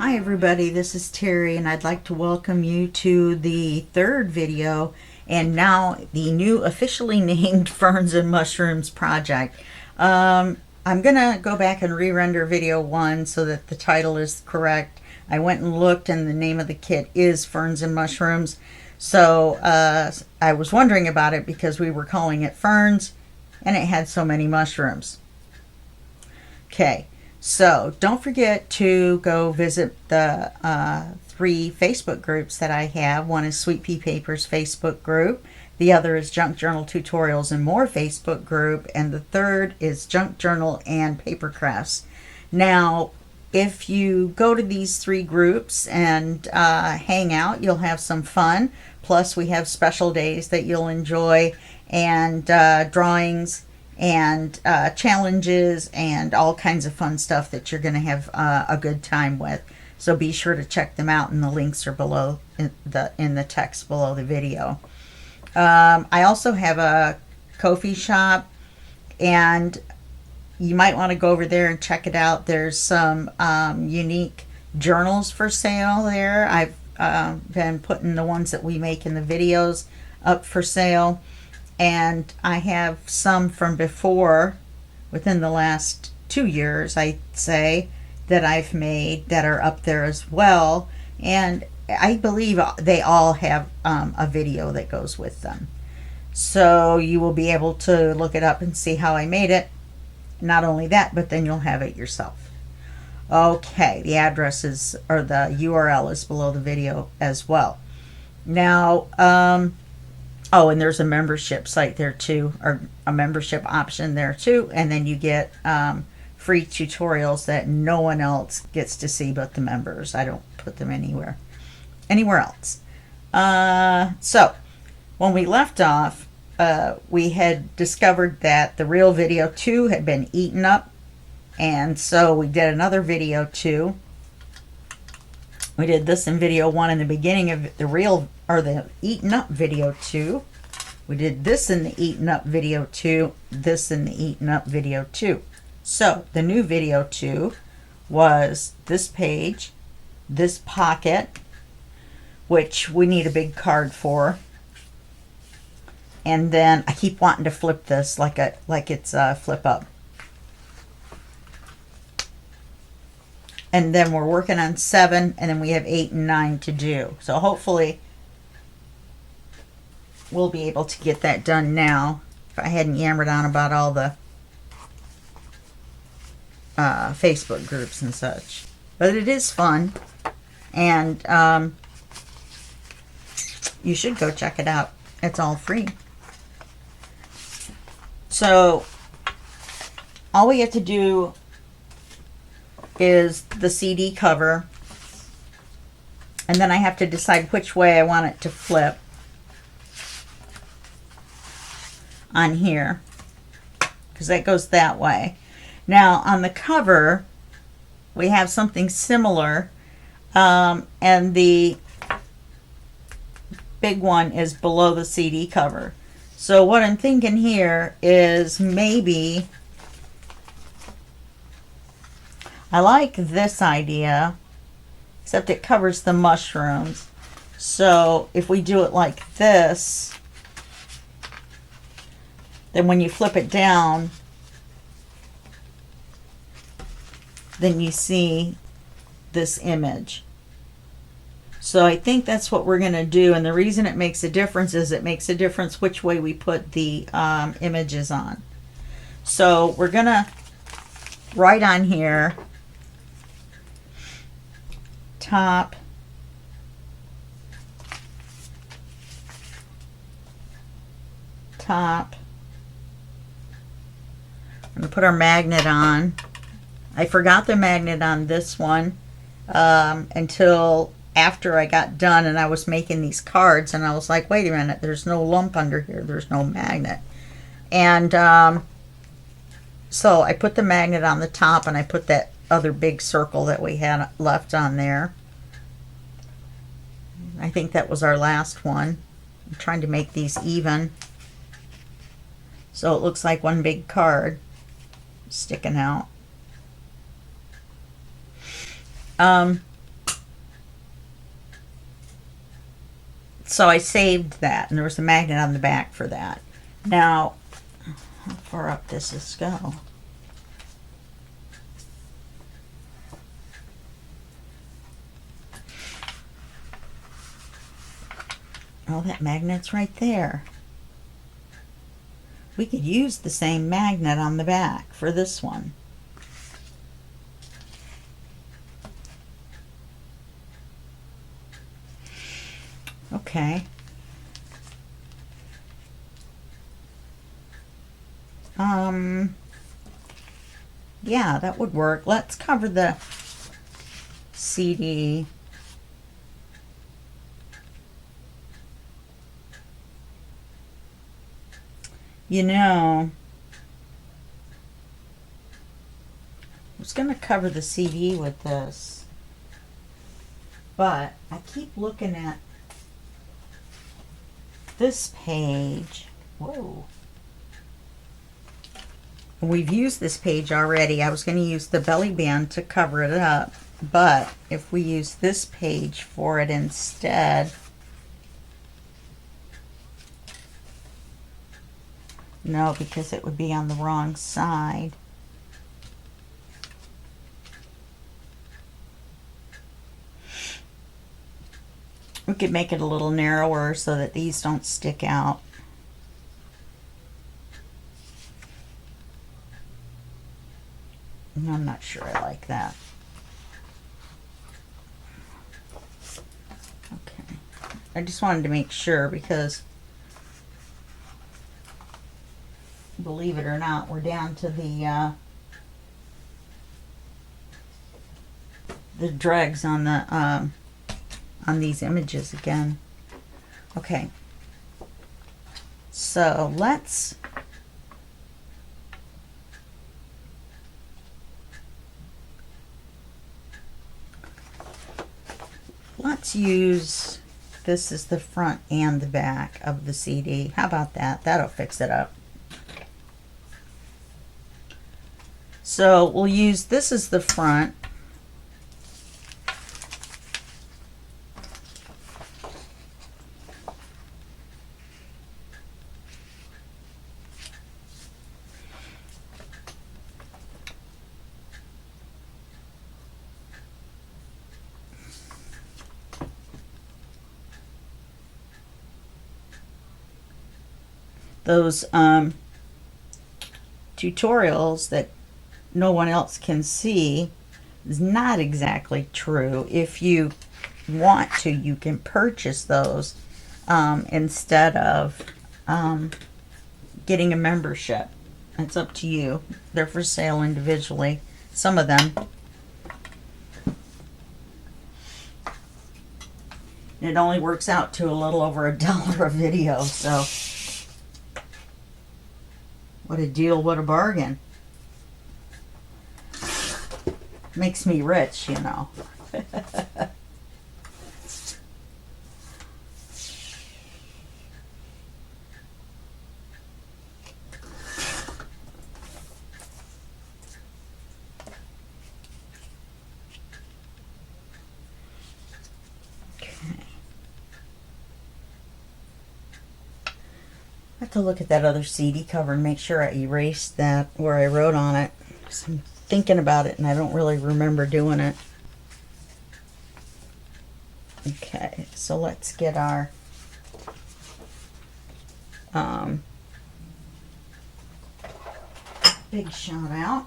Hi everybody, this is Terry and I'd like to welcome you to the third video and now the new officially named Ferns and Mushrooms project. I'm gonna go back and re-render video 1 so that the title is correct. I went and looked and the name of the kit is Ferns and Mushrooms. So I was wondering about it because we were calling it Ferns and it had so many mushrooms. Okay. So don't forget to go visit the 3 Facebook groups that I have. One is Sweet Pea Papers Facebook group. The other is Junk Journal Tutorials and More Facebook group. And the third is Junk Journal and Paper Crafts. Now, if you go to these 3 groups and hang out, you'll have some fun. Plus, we have special days that you'll enjoy and drawings and challenges and all kinds of fun stuff that you're going to have a good time with. So be sure to check them out, and the links are below in the text below the video. I also have a Ko-fi shop, and you might want to go over there and check it out. There's some unique journals for sale there. I've been putting the ones that we make in the videos up for sale. And I have some from before, within the last 2 years, I'd say, that I've made that are up there as well. And I believe they all have a video that goes with them. So you will be able to look it up and see how I made it. Not only that, but then you'll have it yourself. Okay, the address is, or the URL is below the video as well. Now, oh, and there's a membership site there too, or a membership option there too. And then you get free tutorials that no one else gets to see but the members. I don't put them anywhere else. So when we left off, we had discovered that the real video 2 had been eaten up. And so we did another video 2. We did this in video 1 in the beginning of the real, or the eaten up video 2. We did this in the eaten up video 2, this in the eaten up video 2. So the new video 2 was this page, this pocket, which we need a big card for. And then I keep wanting to flip this like it's a flip up. And then we're working on 7, and then we have 8 and 9 to do. So hopefully we'll be able to get that done now. If I hadn't yammered on about all the Facebook groups and such. But it is fun. And you should go check it out. It's all free. So all we have to do is the CD cover, and then I have to decide which way I want it to flip on here, because that goes that way. Now on the cover we have something similar, and the big one is below the CD cover. So what I'm thinking here is maybe I like this idea, except it covers the mushrooms. So if we do it like this, then when you flip it down, then you see this image. So I think that's what we're going to do. And the reason it makes a difference is it makes a difference which way we put the images on. So we're going to write on here, top, top. I'm going to put our magnet on. I forgot the magnet on this one until after I got done and I was making these cards, and I was like, wait a minute, there's no lump under here, there's no magnet. And so I put the magnet on the top, and I put that other big circle that we had left on there. I think that was our last one. I'm trying to make these even so it looks like one big card sticking out. So I saved that, and there was a magnet on the back for that. Now, how far up does this go? Oh, that magnet's right there. We could use the same magnet on the back for this one. Okay. Yeah, that would work. Let's cover the CD. You know, I was going to cover the CD with this, but I keep looking at this page. Whoa. We've used this page already. I was going to use the belly band to cover it up, but if we use this page for it instead, no, because it would be on the wrong side. We could make it a little narrower so that these don't stick out. I'm not sure I like that. Okay. I just wanted to make sure because, believe it or not, we're down to the dregs on the on these images again. Okay. So let's use this as the front and the back of the CD. How about that? That'll fix it up. So we'll use this as the front. Those tutorials that no one else can see is not exactly true. If you want to, you can purchase those instead of getting a membership. It's up to you. They're for sale individually, some of them. It only works out to a little over $1 a video, so what a deal, what a bargain. Makes me rich, you know. I have to look at that other CD cover and make sure I erased that where I wrote on it. I'm thinking about it and I don't really remember doing it. Okay, so let's get our big shot out.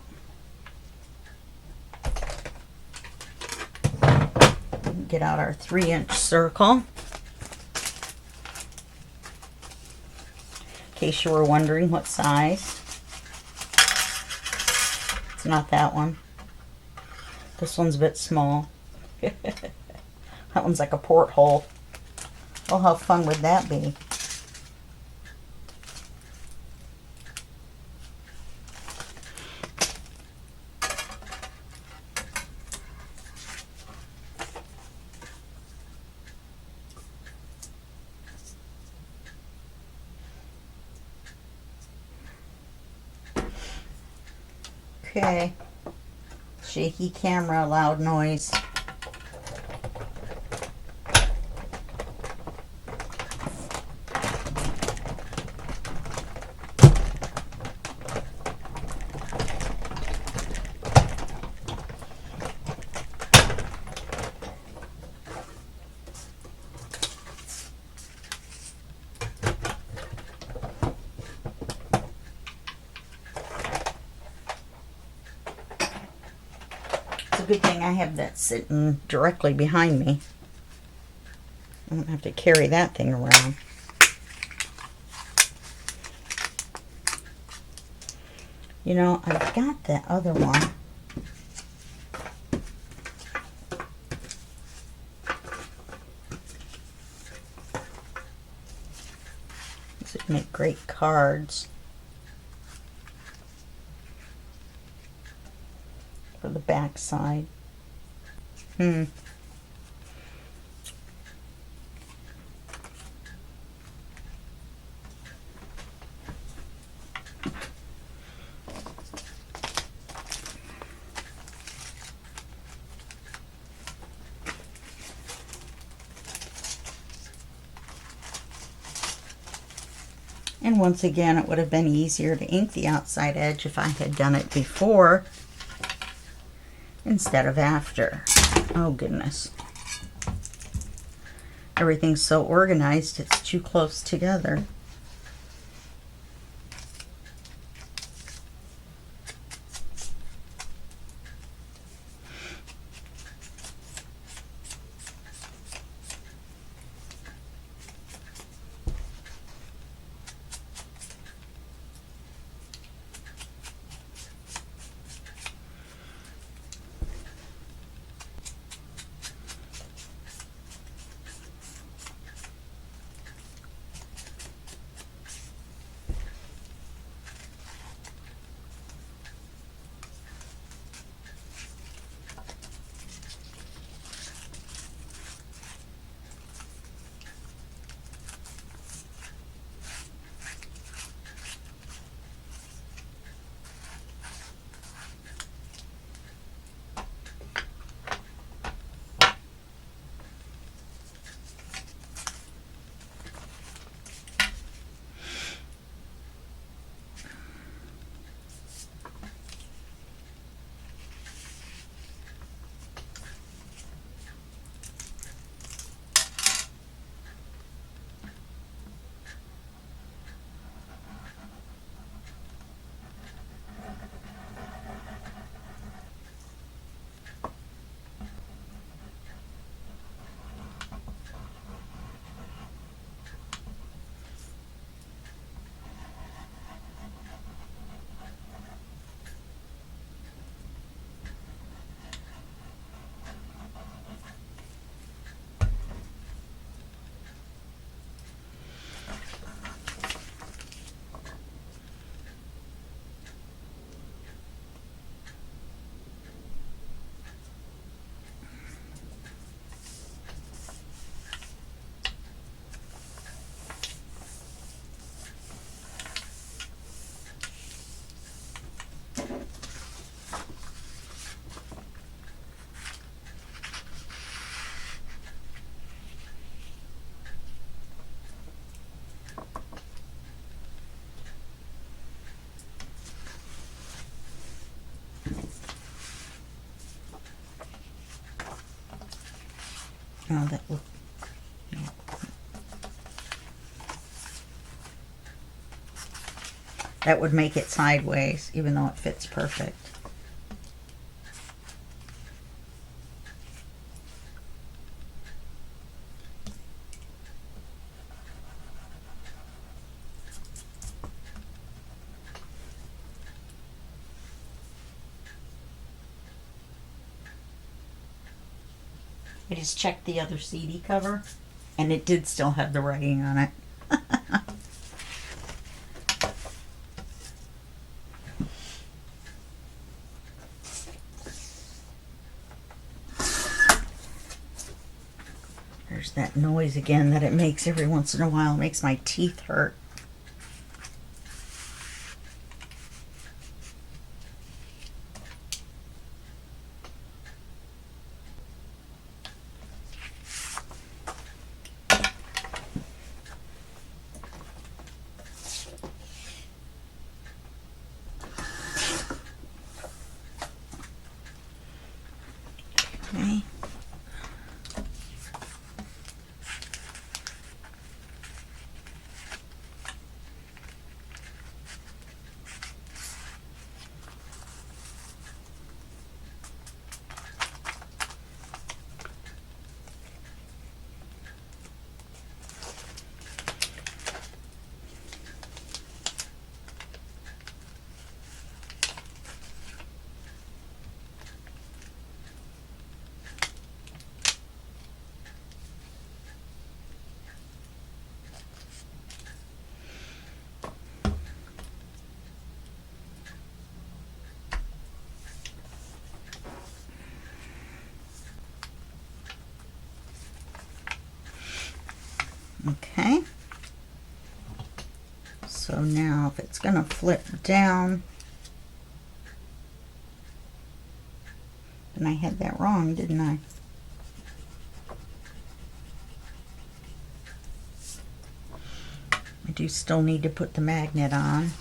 Get out our 3-inch circle. In case you were wondering what size. It's not that one. This one's a bit small. That one's like a porthole. Oh, how fun would that be? Okay, shaky camera, loud noise. good thing I have that sitting directly behind me. I don't have to carry that thing around. You know, I've got that other one. This would make great cards for the back side. And once again, it would have been easier to ink the outside edge if I had done it before instead of after. Oh goodness. Everything's so organized, it's too close together. Oh, that would, no. That would make it sideways, even though it fits perfect. I just checked the other CD cover, and it did still have the writing on it. There's that noise again that it makes every once in a while. It makes my teeth hurt. Okay. Okay. So now if it's going to flip down, and I had that wrong, didn't I? I do still need to put the magnet on.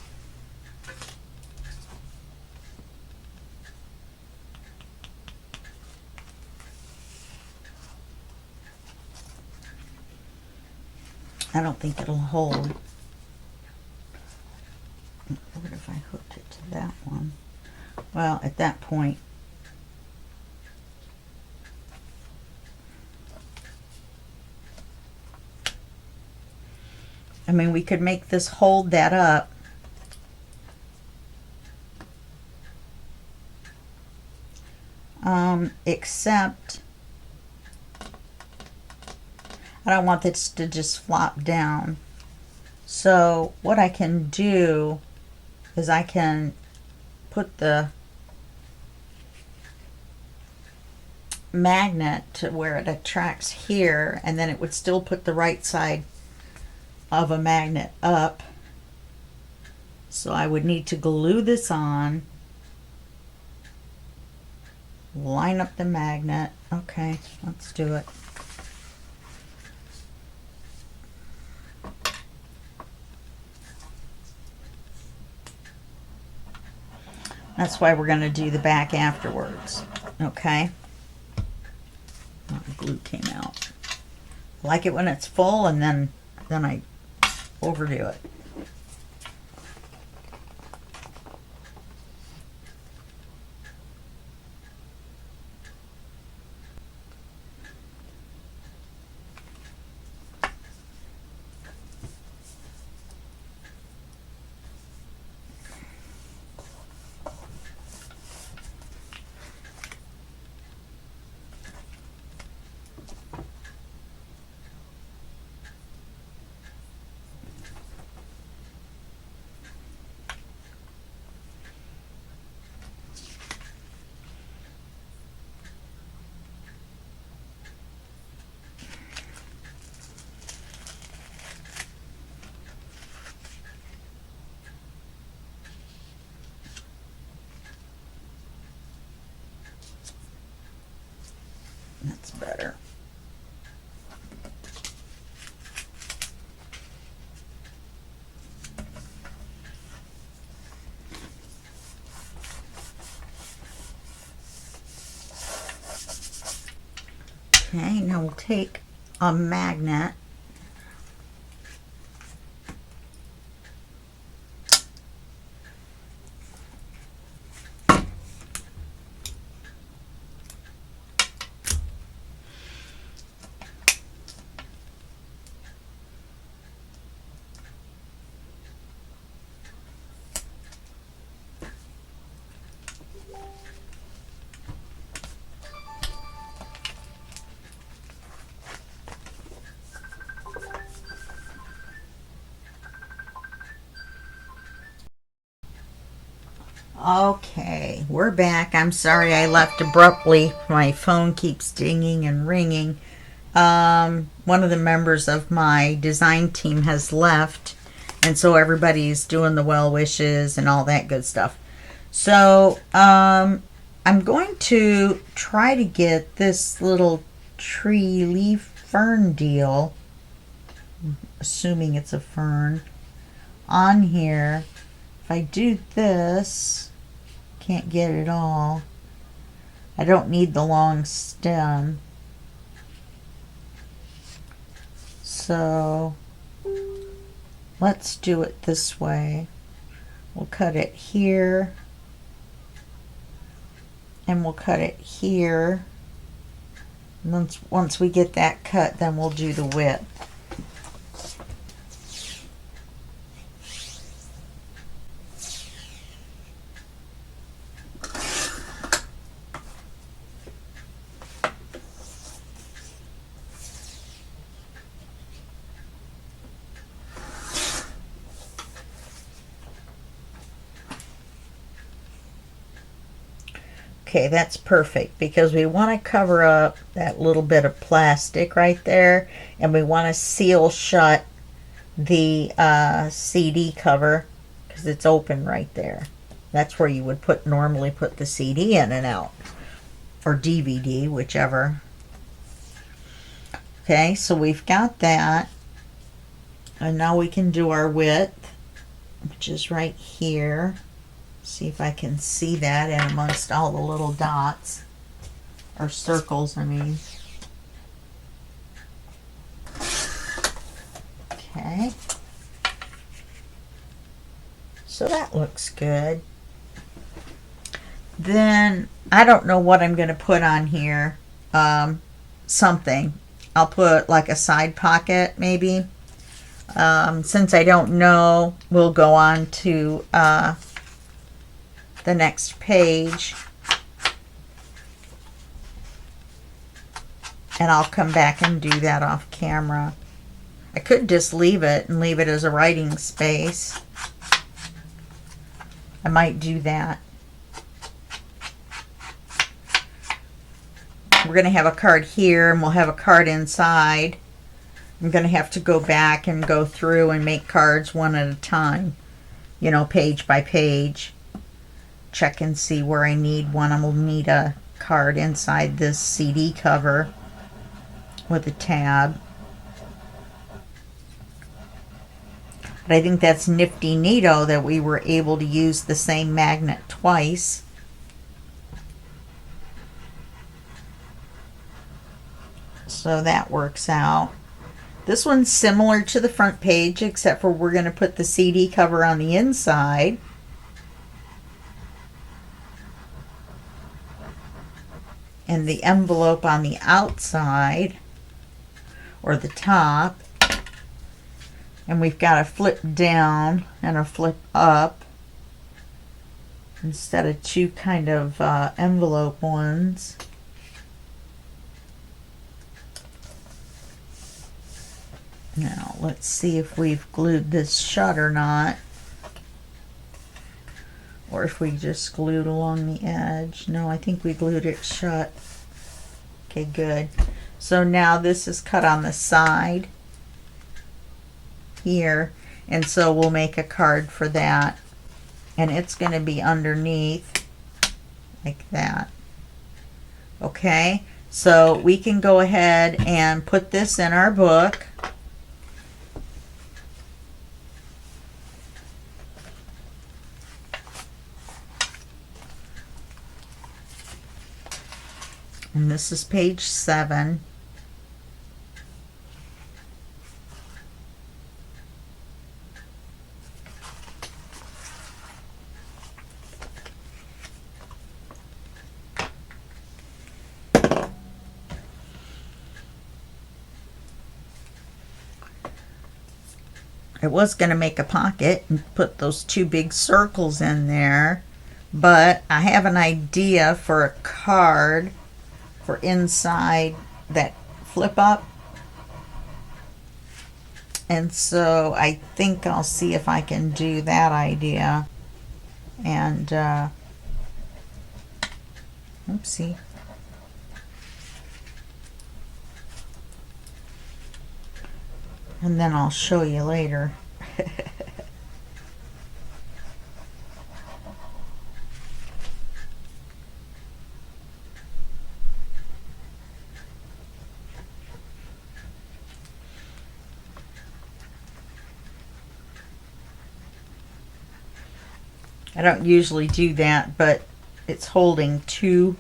I don't think it'll hold. What if I hooked it to that one? Well, at that point, I mean, we could make this hold that up. Except I don't want this to just flop down. So what I can do is I can put the magnet to where it attracts here, and then it would still put the right side of a magnet up. So I would need to glue this on, line up the magnet. Okay, let's do it. That's why we're going to do the back afterwards. Okay. Oh, the glue came out. I like it when it's full, and then I overdo it. That's better. Okay, now we'll take a magnet . Okay, we're back. I'm sorry I left abruptly. My phone keeps dinging and ringing. One of the members of my design team has left, and so everybody's doing the well wishes and all that good stuff. So I'm going to try to get this little tree leaf fern deal, assuming it's a fern, on here. If I do this, can't get it all. I don't need the long stem. So let's do it this way. We'll cut it here, and we'll cut it here. And once we get that cut, then we'll do the width. Okay, that's perfect because we want to cover up that little bit of plastic right there, and we want to seal shut the CD cover because it's open right there. That's where you would normally put the CD in and out, or DVD, whichever. Okay, so we've got that, and now we can do our width, which is right here. See if I can see that in amongst all the little dots, or circles, I mean. Okay. So that looks good. Then, I don't know what I'm going to put on here. Something. I'll put like a side pocket, maybe. Since I don't know, we'll go on to the next page, and I'll come back and do that off camera. I could just leave it and leave it as a writing space. I might do that. We're going to have a card here, and we'll have a card inside. I'm going to have to go back and go through and make cards one at a time, you know, page by page. Check and see where I need one. I will need a card inside this CD cover with a tab. But I think that's nifty neato that we were able to use the same magnet twice. So that works out. This one's similar to the front page, except for we're going to put the CD cover on the inside. And the envelope on the outside, or the top. And we've got a flip down and a flip up instead of two kind of envelope ones. Now let's see if we've glued this shut or not, or if we just glued along the edge. No, I think we glued it shut. Okay, good. So now this is cut on the side here, and so we'll make a card for that, and it's going to be underneath like that. Okay, so we can go ahead and put this in our book. And this is page 7. I was going to make a pocket and put those two big circles in there, but I have an idea for a card for inside that flip up, and so I think I'll see if I can do that idea. And oopsie. And then I'll show you later. I don't usually do that, but it's holding two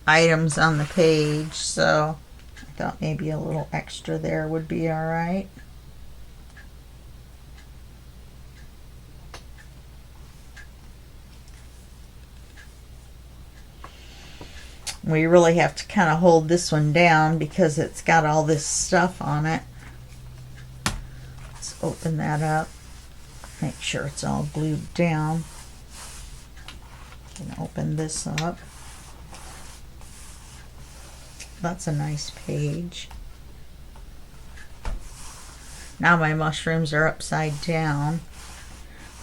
items on the page, so I thought maybe a little extra there would be all right. We really have to kind of hold this one down because it's got all this stuff on it. Let's open that up. Make sure it's all glued down. And open this up. That's a nice page. Now my mushrooms are upside down.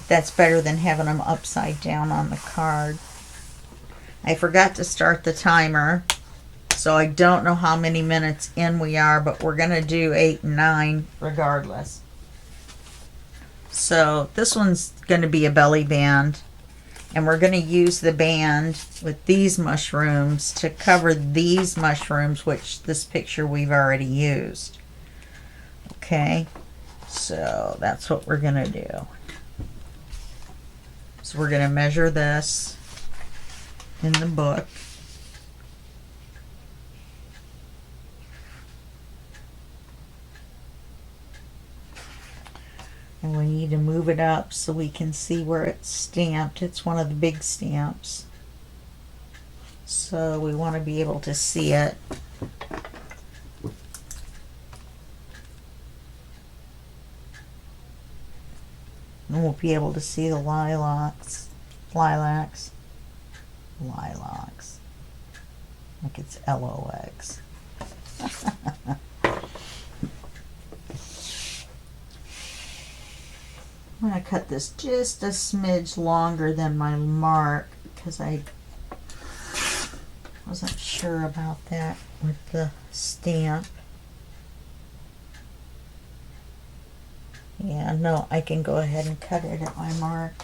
That's better than having them upside down on the card. I forgot to start the timer, so I don't know how many minutes in we are, but we're going to do 8 and 9 regardless. So this one's going to be a belly band, and we're going to use the band with these mushrooms to cover these mushrooms, which this picture we've already used. Okay, so that's what we're going to do. So we're going to measure this in the book. And we need to move it up so we can see where it's stamped. It's one of the big stamps, so we want to be able to see it. And we'll be able to see the lilacs. Like it's LOX. I'm going to cut this just a smidge longer than my mark because I wasn't sure about that with the stamp. Yeah, no, I can go ahead and cut it at my mark.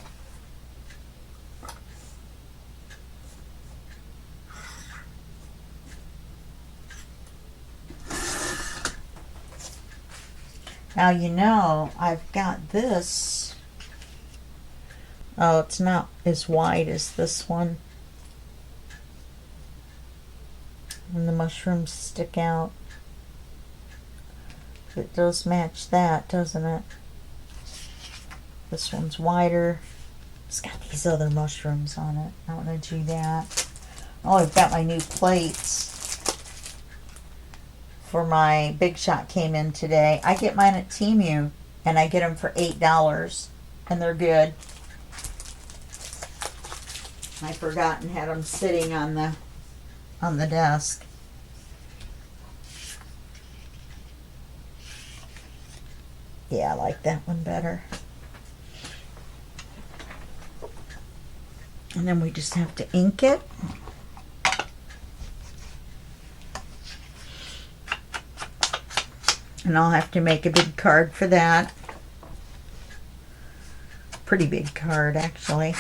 Now, you know, I've got this. Oh, it's not as wide as this one. And the mushrooms stick out. It does match that, doesn't it? This one's wider. It's got these other mushrooms on it. I want to do that. Oh, I've got my new plates for my Big Shot came in today. I get mine at Temu, and I get them for $8, and they're good. I forgot and had them sitting on the desk. Yeah, I like that one better. And then we just have to ink it. And I'll have to make a big card for that. Pretty big card, actually.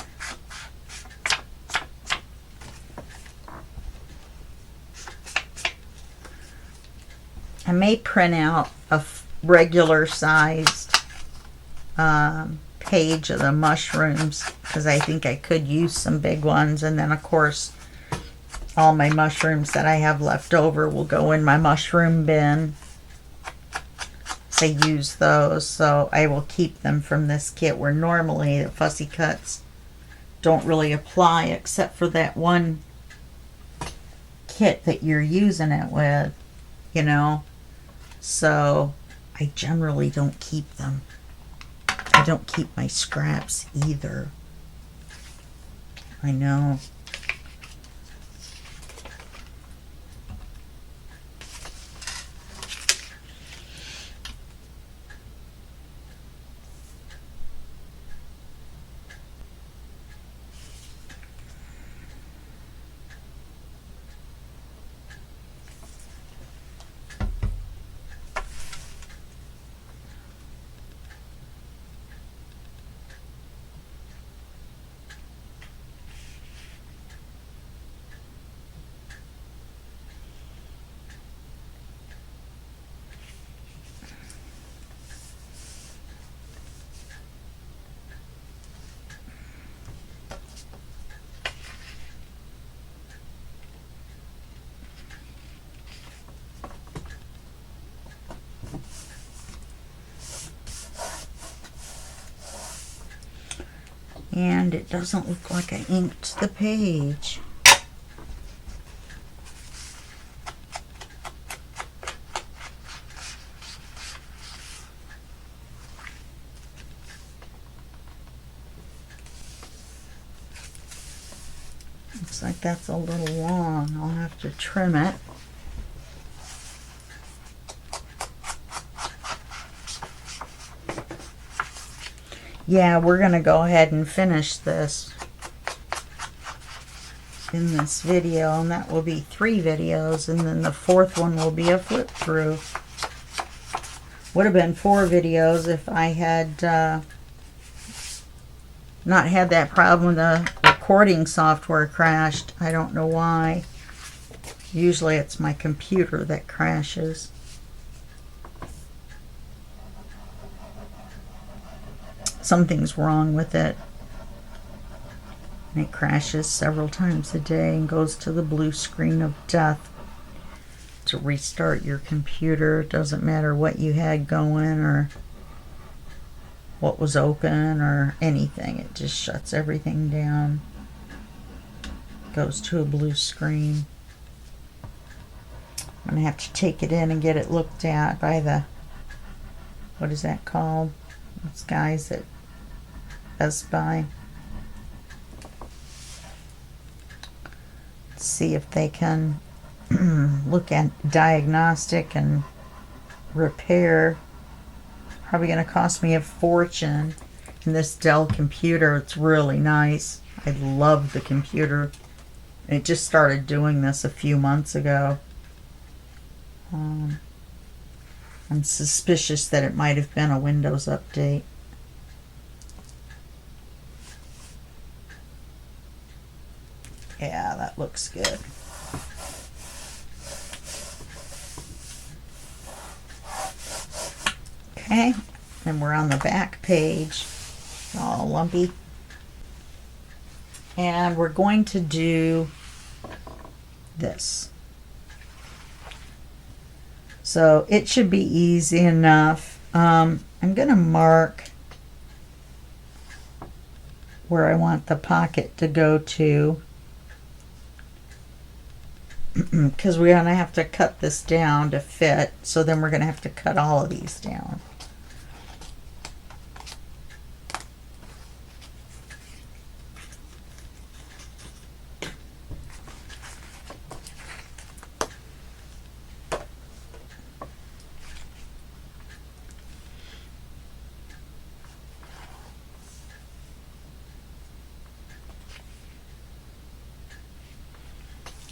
I may print out a regular sized page of the mushrooms because I think I could use some big ones, and then of course all my mushrooms that I have left over will go in my mushroom bin. So I use those, so I will keep them from this kit, where normally the fussy cuts don't really apply except for that one kit that you're using it with, you know. So I generally don't keep them. I don't keep my scraps either. I know. And it doesn't look like I inked the page. Looks like that's a little long. I'll have to trim it. Yeah, we're going to go ahead and finish this. in this video, and that will be 3 videos, and then the 4th one will be a flip through. Would have been 4 videos if I had not had that problem. The recording software crashed. I don't know why. Usually it's my computer that crashes. Something's wrong with it. And it crashes several times a day and goes to the blue screen of death. To restart your computer, it doesn't matter what you had going or what was open or anything. It just shuts everything down. Goes to a blue screen. I'm going to have to take it in and get it looked at by the, what is that called? Those guys at Best Buy. See if they can look at diagnostic and repair. Probably going to cost me a fortune. And this Dell computer, it's really nice. I love the computer. It just started doing this a few months ago. I'm suspicious that it might have been a Windows update. Yeah, that looks good. Okay, and we're on the back page, all lumpy. And we're going to do this. So it should be easy enough. I'm going to mark where I want the pocket to go to, because we're going to have to cut this down to fit. So then we're going to have to cut all of these down.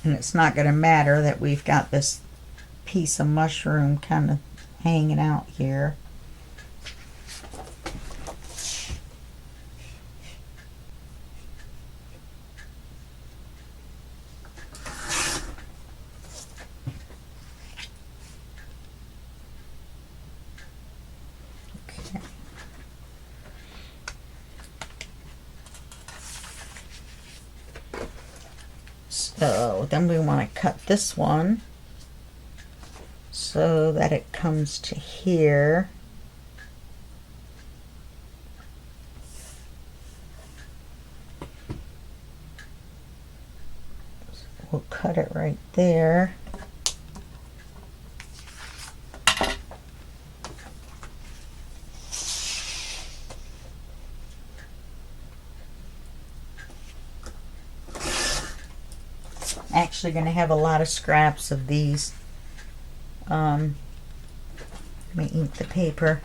And it's not going to matter that we've got this piece of mushroom kind of hanging out here. Okay. So then we want to cut this one so that it comes to here. So we'll cut it right there. Actually going to have a lot of scraps of these. Let me ink the paper.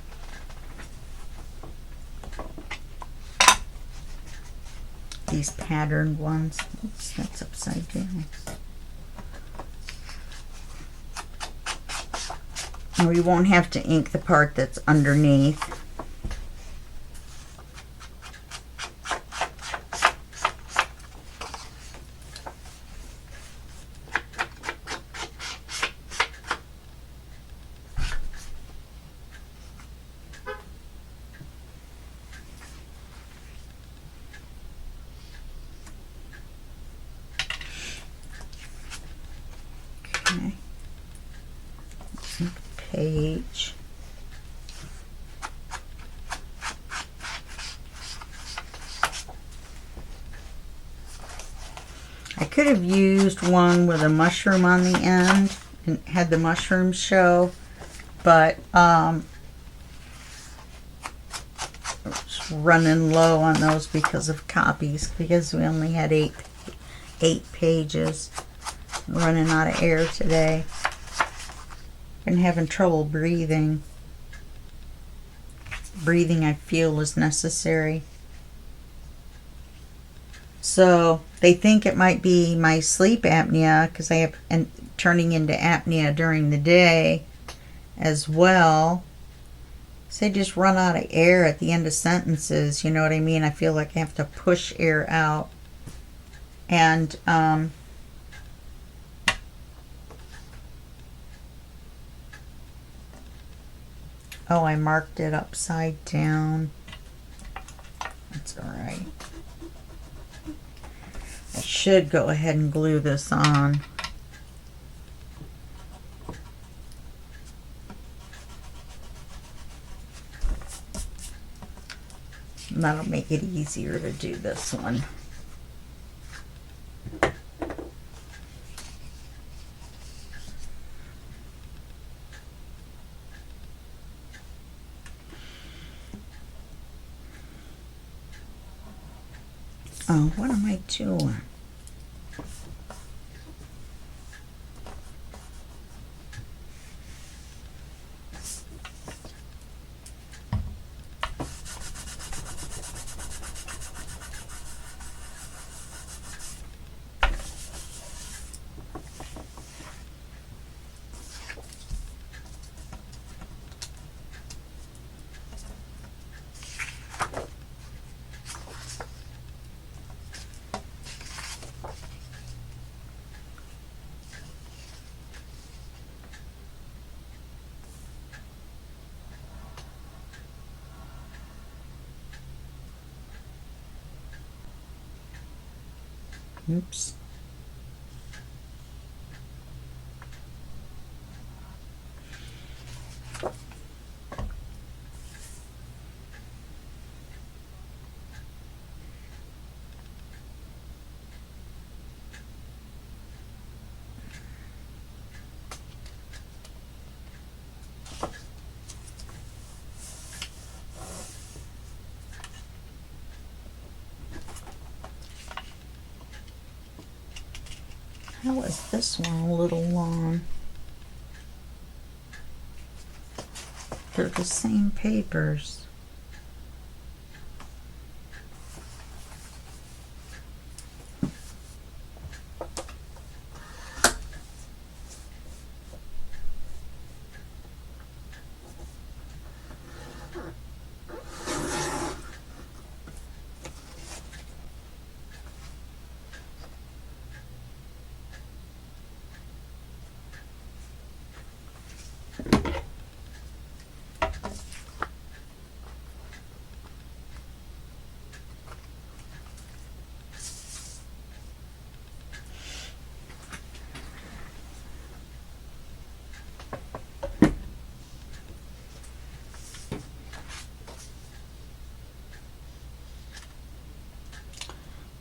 These patterned ones. Oops, that's upside down. And we won't have to ink the part that's underneath. Page. I could have used one with a mushroom on the end and had the mushrooms show, but it's running low on those because of copies, because we only had eight pages. Running out of air today. Been having trouble breathing. Breathing, I feel, is necessary. So they think it might be my sleep apnea because I have turning into apnea during the day as well. So I just run out of air at the end of sentences, you know what I mean? I feel like I have to push air out. And oh, I marked it upside down. That's all right. I should go ahead and glue this on. And that'll make it easier to do this one. Oh, what am I doing? Oops. How is this one a little long? They're the same papers.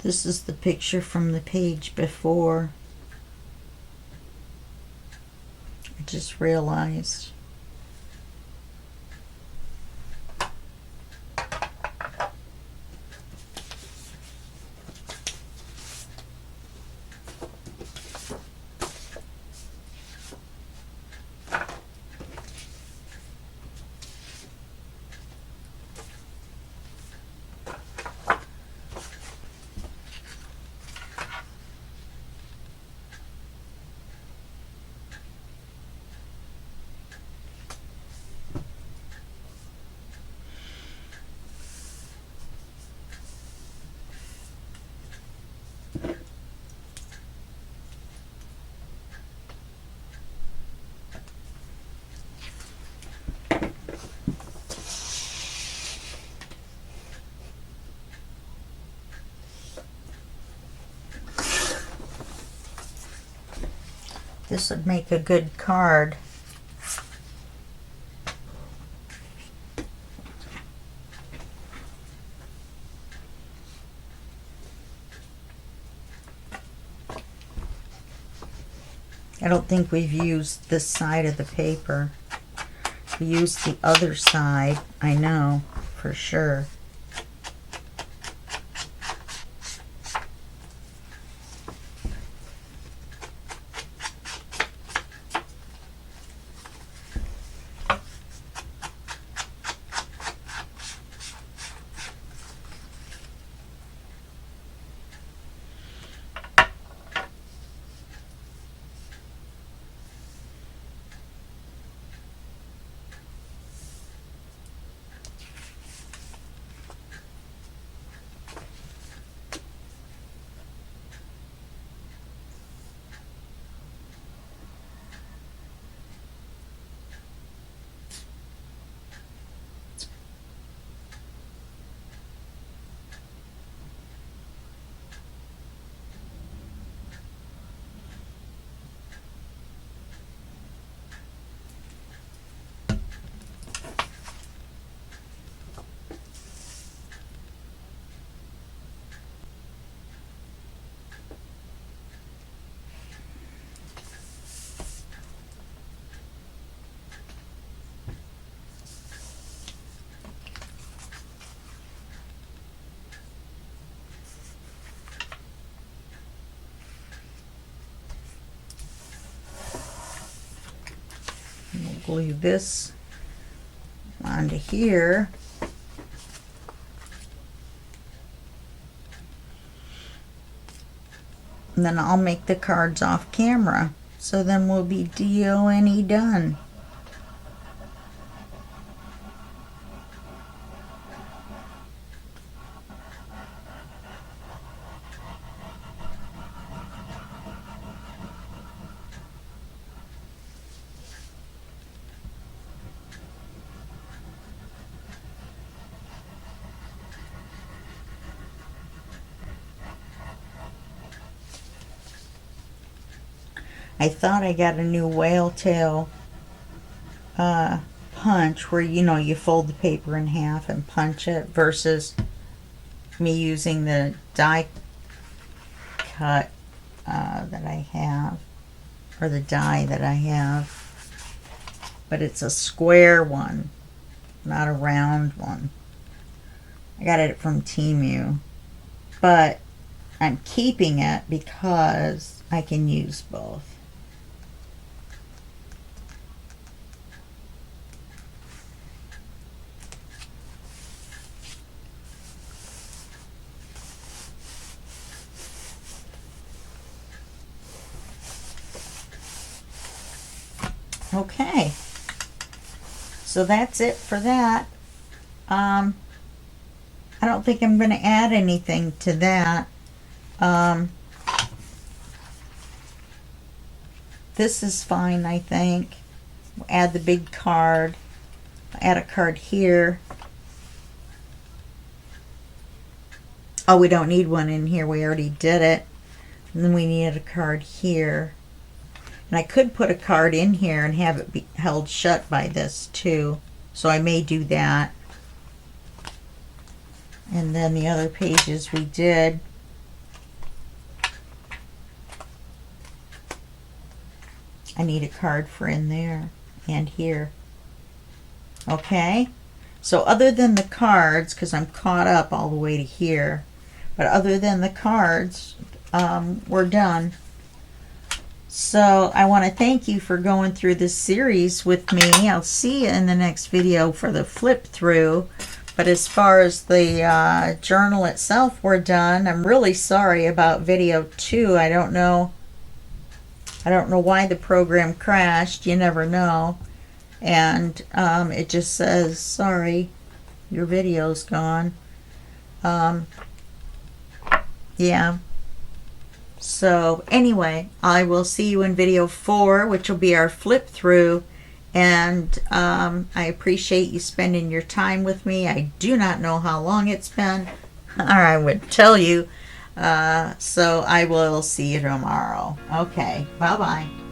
This is the picture from the page before. I just realized. This would make a good card. I don't think we've used this side of the paper. We used the other side, I know, for sure. glue this onto here. And then I'll make the cards off camera. So then we'll be D-O-N-E done. I thought I got a new whale tail punch where, you know, you fold the paper in half and punch it, versus me using the die cut that I have, or the die that I have, but it's a square one, not a round one. I got it from Temu, but I'm keeping it because I can use both. Okay, so that's it for that. I don't think I'm going to add anything to that. This is fine, I think. We'll add the big card. Add a card here. Oh, we don't need one in here. We already did it. And then we need a card here. And I could put a card in here and have it be held shut by this too. So I may do that. And then the other pages we did. I need a card for in there and here. Okay. So other than the cards, because I'm caught up all the way to here, but other than the cards, we're done. So I want to thank you for going through this series with me. I'll see you in the next video for the flip through. But as far as the journal itself, we're done. I'm really sorry about video 2. I don't know why the program crashed. You never know. And it just says, sorry, your video's gone. Yeah. So anyway, I will see you in video 4, which will be our flip through. And I appreciate you spending your time with me. I do not know how long it's been, or I would tell you. So I will see you tomorrow. Okay, bye-bye.